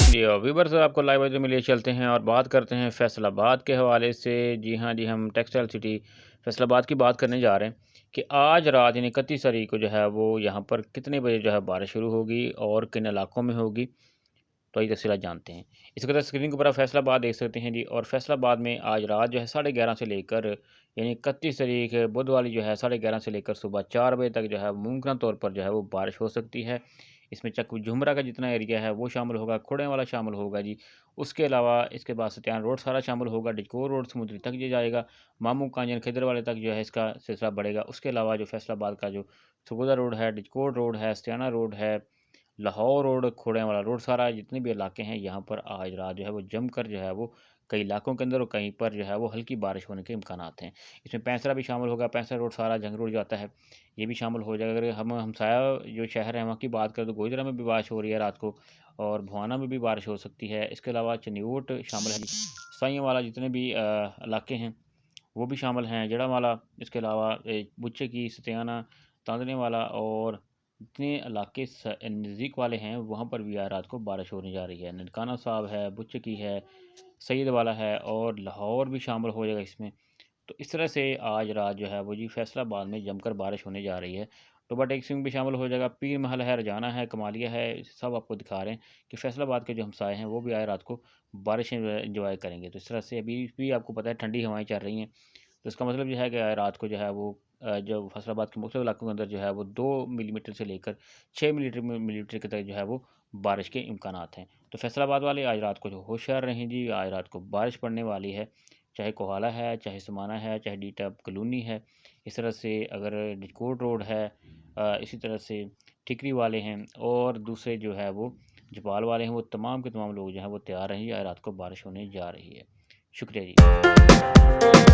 जी viewers आपको live में लिए चलते हैं और बात करते हैं फैसलाबाद के हवाले से। जी हाँ जी, हम टेक्सटाइल सिटी फैसलाबाद की बात करने जा रहे हैं कि आज रात यानी 31 तारीख को जो है वो यहाँ पर कितने बजे जो है बारिश शुरू होगी और किन इलाकों में होगी, तो ये तफसीलात जानते हैं। इसके साथ स्क्रीन के ऊपर आप फैसलाबाद देख सकते हैं जी। और फैसलाबाद में आज रात जो है 11:30 से लेकर यानी 31 तारीख बुधवार जो है 11:30 से लेकर सुबह 4 बजे तक जो है मुमकिन तौर पर जो है वो बारिश हो सकती है। इसमें चक झुमरा का जितना एरिया है वो शामिल होगा, खुड़े वाला शामिल होगा जी। उसके अलावा इसके बाद सत्यान रोड सारा शामिल होगा, डिचकोर रोड समुद्री तक ये जाएगा, मामू कांजन खिदर वाले तक जो है इसका सिलसिला बढ़ेगा। उसके अलावा जो फैसलाबाद का जो सरगोदा रोड है, डिचकोर रोड है, सत्याना रोड है, लाहौर रोड, खोड़ियाँ वाला रोड, सारा जितने भी इलाके हैं यहाँ पर आज रात जो है वो जमकर जो है वो कई इलाकों के अंदर और कहीं पर जो है वो हल्की बारिश होने के इम्कानात हैं। इसमें पैंसरा भी शामिल होगा, पैंसरा रोड सारा जंग रोड जो आता है ये भी शामिल हो जाएगा। अगर हम हमसाया जो शहर है वहाँ की बात करें तो गोजरा में भी बारिश हो रही है रात को और भुआना में भी बारिश हो सकती है। इसके अलावा चनियोट शामिल है, साइयों वाला जितने भी इलाके हैं वो भी शामिल हैं, जड़ावाला, इसके अलावा बुच्चे की, सतियाना, तांदने वाला और जितने इलाके नज़दीक वाले हैं वहाँ पर भी आज रात को बारिश होने जा रही है। ननकाना साहब है, बुच्चे की है, सैयद वाला है और लाहौर भी शामिल हो जाएगा इसमें। तो इस तरह से आज रात जो है वो जी फैसलाबाद में जमकर बारिश होने जा रही है। टोबा टेक सिंह भी शामिल हो जाएगा, पीर महल है, रजाना है, कमालिया है, सब आपको दिखा रहे हैं कि फैसलाबाद के जो हमसाए हैं वो भी आज रात को बारिशें इंजॉय करेंगे। तो इस तरह से अभी भी आपको पता है ठंडी हवाएं चल रही हैं, तो इसका मतलब ये है कि रात को जो है वो जो फैसलाबाद के मुख्तलिफ इलाकों के अंदर जो है वो 2 मिलीमीटर से लेकर 6 मिलीमीटर के तक जो है वो बारिश के इम्कानात हैं। तो फैसलाबाद वाले आज रात को जो होशियार रहें जी, आज रात को बारिश पड़ने वाली है, चाहे कोहाला है, चाहे समाना है, चाहे डी टैप कलोनी है। इस तरह से अगर डिकोट रोड है, इसी तरह से ठिकरी वाले हैं और दूसरे जो है वो जपाल वाले हैं, वो तमाम के तमाम लोग जो हैं वो तैयार हैं। आज रात को बारिश होने जा रही है। शुक्रिया जी।